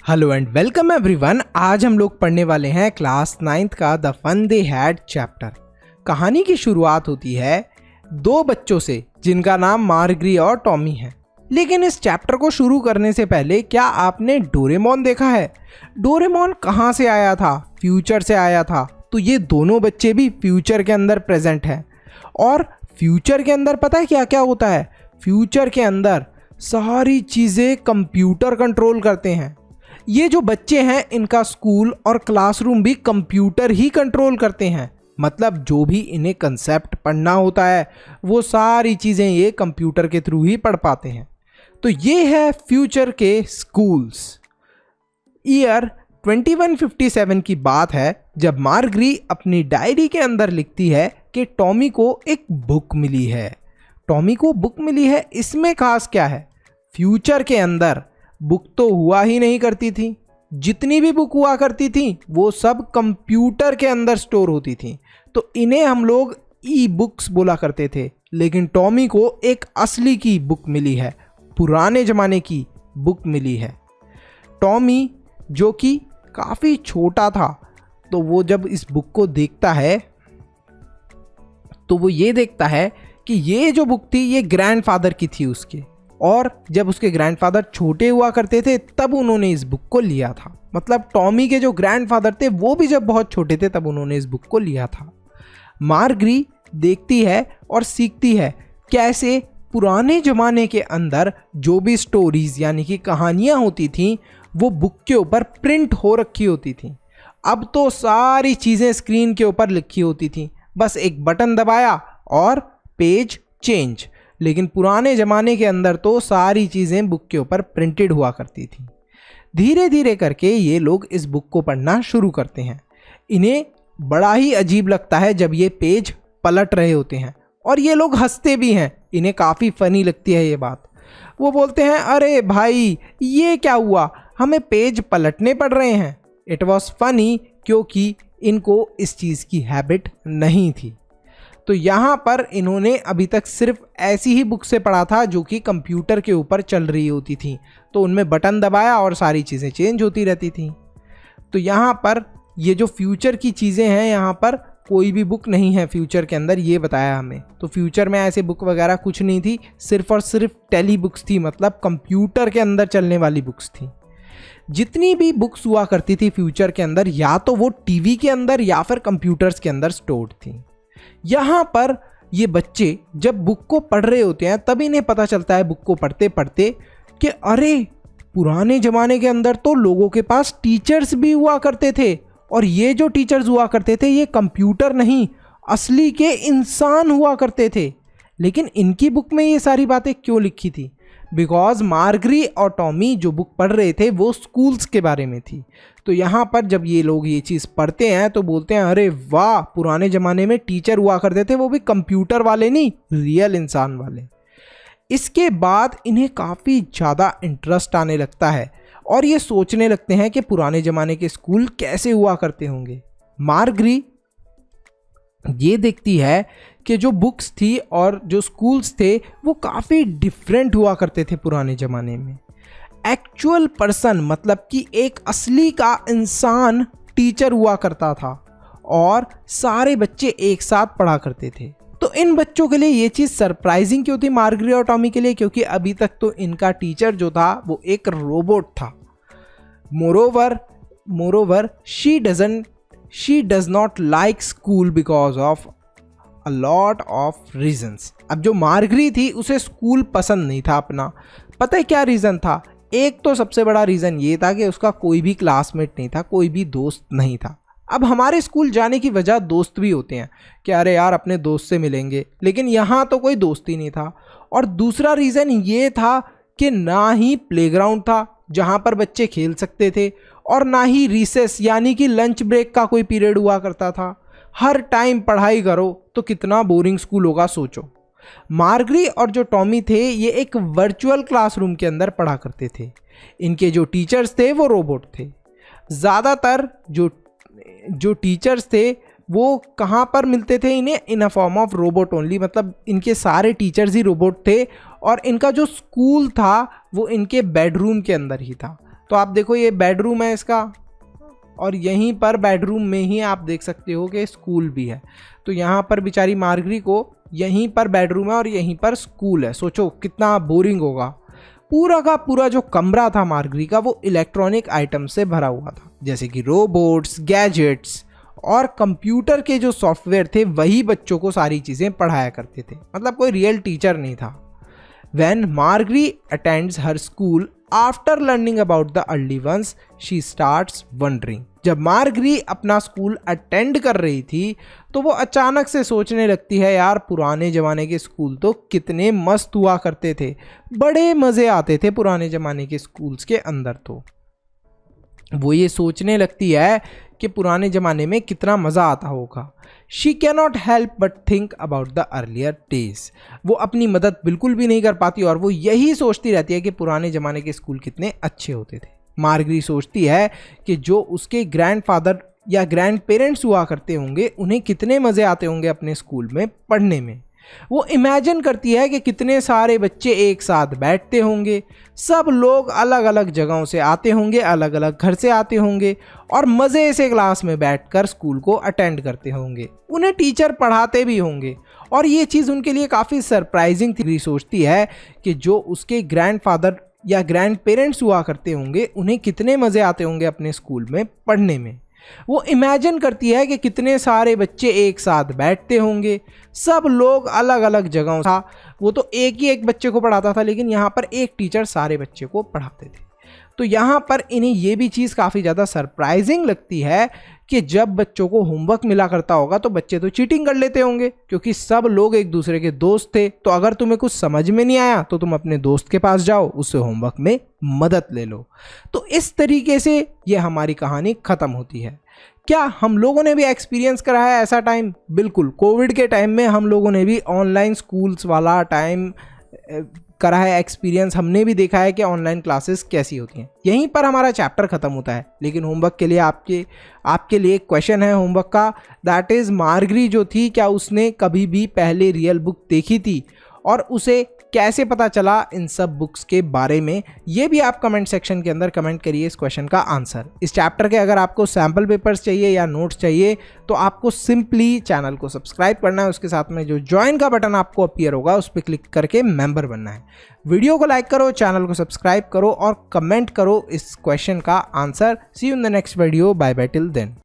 Hello and welcome everyone. आज हम लोग पढ़ने वाले हैं क्लास 9th का the fun they had chapter. कहानी की शुरुआत होती है दो बच्चों से जिनका नाम मार्गरी और टॉमी है। लेकिन इस चैप्टर को शुरू करने से पहले क्या आपने डोरेमोन देखा है? डोरेमोन कहाँ से आया था? फ्यूचर से आया था। तो ये दोनों बच्चे भी फ्यूचर के अंदर प्रेजेंट हैं। और फ्यूचर के अंदर पता है क्या क्या होता है? फ्यूचर के अंदर सारी चीज़ें कंप्यूटर कंट्रोल करते हैं। ये जो बच्चे हैं इनका स्कूल और क्लासरूम भी कंप्यूटर ही कंट्रोल करते हैं। मतलब जो भी इन्हें कंसेप्ट पढ़ना होता है वो सारी चीज़ें ये कंप्यूटर के थ्रू ही पढ़ पाते हैं। तो ये है फ्यूचर के स्कूल्स। ईयर 2157 की बात है जब मार्गरी अपनी डायरी के अंदर लिखती है कि टॉमी को एक बुक मिली है। टॉमी को बुक मिली है, इसमें खास क्या है? फ्यूचर के अंदर बुक तो हुआ ही नहीं करती थी। जितनी भी बुक हुआ करती थी वो सब कंप्यूटर के अंदर स्टोर होती थी। तो इन्हें हम लोग ई बुक्स बोला करते थे। लेकिन टॉमी को एक असली की बुक मिली है, पुराने ज़माने की बुक मिली है। टॉमी जो कि काफ़ी छोटा था, तो वो जब इस बुक को देखता है तो वो ये देखता है कि ये जो बुक थी ये ग्रैंडफादर की थी उसके। और जब उसके ग्रैंडफादर छोटे हुआ करते थे तब उन्होंने इस बुक को लिया था। मतलब टॉमी के जो ग्रैंडफादर थे वो भी जब बहुत छोटे थे तब उन्होंने इस बुक को लिया था। मार्गरी देखती है और सीखती है कैसे पुराने ज़माने के अंदर जो भी स्टोरीज यानी कि कहानियाँ होती थीं वो बुक के ऊपर प्रिंट हो रखी होती थी। अब तो सारी चीज़ें स्क्रीन के ऊपर लिखी होती थी, बस एक बटन दबाया और पेज चेंज। लेकिन पुराने ज़माने के अंदर तो सारी चीज़ें बुक के ऊपर प्रिंटेड हुआ करती थी। धीरे धीरे करके ये लोग इस बुक को पढ़ना शुरू करते हैं। इन्हें बड़ा ही अजीब लगता है जब ये पेज पलट रहे होते हैं, और ये लोग हंसते भी हैं। इन्हें काफ़ी फ़नी लगती है ये बात। वो बोलते हैं, अरे भाई ये क्या हुआ, हमें पेज पलटने पड़ रहे हैं। इट वॉज फ़नी क्योंकि इनको इस चीज़ की हैबिट नहीं थी। तो यहाँ पर इन्होंने अभी तक सिर्फ ऐसी ही बुक से पढ़ा था जो कि कंप्यूटर के ऊपर चल रही होती थी। तो उनमें बटन दबाया और सारी चीज़ें चेंज होती रहती थी। तो यहाँ पर ये जो फ्यूचर की चीज़ें हैं, यहाँ पर कोई भी बुक नहीं है फ्यूचर के अंदर, ये बताया हमें। तो फ्यूचर में ऐसे बुक वगैरह कुछ नहीं थी, सिर्फ और सिर्फ टेली बुक्स थी, मतलब कंप्यूटर के अंदर चलने वाली बुक्स थी। जितनी भी बुक्स हुआ करती थी फ्यूचर के अंदर या तो वो टीवी के अंदर या फिर कंप्यूटर्स के अंदर स्टोर्ड थी। यहाँ पर ये बच्चे जब बुक को पढ़ रहे होते हैं तब इन्हें पता चलता है बुक को पढ़ते पढ़ते कि अरे पुराने ज़माने के अंदर तो लोगों के पास टीचर्स भी हुआ करते थे, और ये जो टीचर्स हुआ करते थे ये कंप्यूटर नहीं असली के इंसान हुआ करते थे। लेकिन इनकी बुक में ये सारी बातें क्यों लिखी थी? बिकॉज मार्गरी और टॉमी जो बुक पढ़ रहे थे वो स्कूल्स के बारे में थी। तो यहाँ पर जब ये लोग ये चीज़ पढ़ते हैं तो बोलते हैं, अरे वाह, पुराने ज़माने में टीचर हुआ करते थे, वो भी कंप्यूटर वाले नहीं, रियल इंसान वाले। इसके बाद इन्हें काफ़ी ज़्यादा इंटरेस्ट आने लगता है और ये सोचने लगते हैं कि पुराने ज़माने के स्कूल कैसे हुआ करते होंगे। मार्गरी ये देखती है कि जो बुक्स थी और जो स्कूल्स थे वो काफ़ी डिफरेंट हुआ करते थे पुराने ज़माने में। एक्चुअल पर्सन, मतलब कि एक असली का इंसान टीचर हुआ करता था और सारे बच्चे एक साथ पढ़ा करते थे। तो इन बच्चों के लिए ये चीज़ सरप्राइजिंग क्यों थी मार्गरी और टॉमी के लिए? क्योंकि अभी तक तो इनका टीचर जो था वो एक रोबोट था। Moreover she does not like school because of a lot of reasons. अब जो मार्गरी थी उसे स्कूल पसंद नहीं था अपना। पता है क्या रीज़न था? एक तो सबसे बड़ा रीज़न ये था कि उसका कोई भी क्लासमेट नहीं था, कोई भी दोस्त नहीं था। अब हमारे स्कूल जाने की वजह दोस्त भी होते हैं कि अरे यार अपने दोस्त से मिलेंगे, लेकिन यहाँ तो कोई दोस्त ही नहीं था। और दूसरा रीज़न ये था कि ना ही प्लेग्राउंड था जहाँ पर बच्चे खेल सकते थे, और ना ही रिसेस यानी कि लंच ब्रेक का कोई पीरियड हुआ करता था। हर टाइम पढ़ाई करो तो कितना बोरिंग स्कूल होगा सोचो। मार्गरी और जो टॉमी थे ये एक वर्चुअल क्लासरूम के अंदर पढ़ा करते थे। इनके जो टीचर्स थे वो रोबोट थे। ज़्यादातर जो टीचर्स थे वो कहाँ पर मिलते थे इन्हें? In a form of robot only, मतलब इनके सारे टीचर्स ही रोबोट थे। और इनका जो स्कूल था वो इनके बेडरूम के अंदर ही था। तो आप देखो ये बेडरूम है इसका, और यहीं पर बेडरूम में ही आप देख सकते हो कि स्कूल भी है। तो यहाँ पर बेचारी मार्गरी को यहीं पर बेडरूम है और यहीं पर स्कूल है। सोचो कितना बोरिंग होगा। पूरा का पूरा जो कमरा था मार्गरी का वो इलेक्ट्रॉनिक आइटम से भरा हुआ था, जैसे कि रोबोट्स, गैजेट्स और कंप्यूटर के जो सॉफ्टवेयर थे वही बच्चों को सारी चीज़ें पढ़ाया करते थे, मतलब कोई रियल टीचर नहीं था। When Margery attends her school, after learning about the early ones, she starts wondering. जब मार्गरी अपना स्कूल अटेंड कर रही थी तो वो अचानक से सोचने लगती है, यार पुराने ज़माने के स्कूल तो कितने मस्त हुआ करते थे, बड़े मज़े आते थे पुराने ज़माने के स्कूल्स के अंदर। तो वो ये सोचने लगती है कि पुराने ज़माने में कितना मज़ा आता होगा। She cannot help but think about the earlier days. वो अपनी मदद बिल्कुल भी नहीं कर पाती और वो यही सोचती रहती है कि पुराने ज़माने के स्कूल कितने अच्छे होते थे। मार्गरी सोचती है कि जो उसके ग्रैंडफादर या ग्रैंड पेरेंट्स हुआ करते होंगे उन्हें कितने मज़े आते होंगे अपने स्कूल में पढ़ने में। वो इमेजिन करती है कि कितने सारे बच्चे एक साथ बैठते होंगे, सब लोग अलग अलग जगहों से आते होंगे, अलग अलग घर से आते होंगे और मज़े से क्लास में बैठकर स्कूल को अटेंड करते होंगे। उन्हें टीचर पढ़ाते भी होंगे और ये चीज़ उनके लिए काफ़ी सरप्राइजिंग थी। सोचती है कि जो उसके ग्रैंडफादर या ग्रैंड पेरेंट्स हुआ करते होंगे उन्हें कितने मज़े आते होंगे अपने स्कूल में पढ़ने में। वो इमेजिन करती है कि कितने सारे बच्चे एक साथ बैठते होंगे, सब लोग अलग अलग जगहों था। वो तो एक ही एक बच्चे को पढ़ाता था, लेकिन यहाँ पर एक टीचर सारे बच्चे को पढ़ाते थे। तो यहाँ पर इन्हें ये भी चीज़ काफ़ी ज़्यादा सरप्राइजिंग लगती है कि जब बच्चों को होमवर्क मिला करता होगा तो बच्चे तो चीटिंग कर लेते होंगे, क्योंकि सब लोग एक दूसरे के दोस्त थे। तो अगर तुम्हें कुछ समझ में नहीं आया तो तुम अपने दोस्त के पास जाओ, उससे होमवर्क में मदद ले लो। तो इस तरीके से ये हमारी कहानी ख़त्म होती है। क्या हम लोगों ने भी एक्सपीरियंस करा है ऐसा टाइम? बिल्कुल, कोविड के टाइम में हम लोगों ने भी ऑनलाइन स्कूल्स वाला टाइम करा है एक्सपीरियंस। हमने भी देखा है कि ऑनलाइन क्लासेस कैसी होती हैं। यहीं पर हमारा चैप्टर ख़त्म होता है, लेकिन होमवर्क के लिए आपके लिए एक क्वेश्चन है होमवर्क का, दैट इज़ मार्गरी जो थी क्या उसने कभी भी पहले रियल बुक देखी थी और उसे कैसे पता चला इन सब बुक्स के बारे में? ये भी आप कमेंट सेक्शन के अंदर कमेंट करिए इस क्वेश्चन का आंसर। इस चैप्टर के अगर आपको सैम्पल पेपर्स चाहिए या नोट्स चाहिए तो आपको सिंपली चैनल को सब्सक्राइब करना है, उसके साथ में जो ज्वाइन का बटन आपको अपीयर होगा उस पर क्लिक करके मेंबर बनना है। वीडियो को लाइक करो, चैनल को सब्सक्राइब करो और कमेंट करो इस क्वेश्चन का answer. See you in the next video, bye bye till then.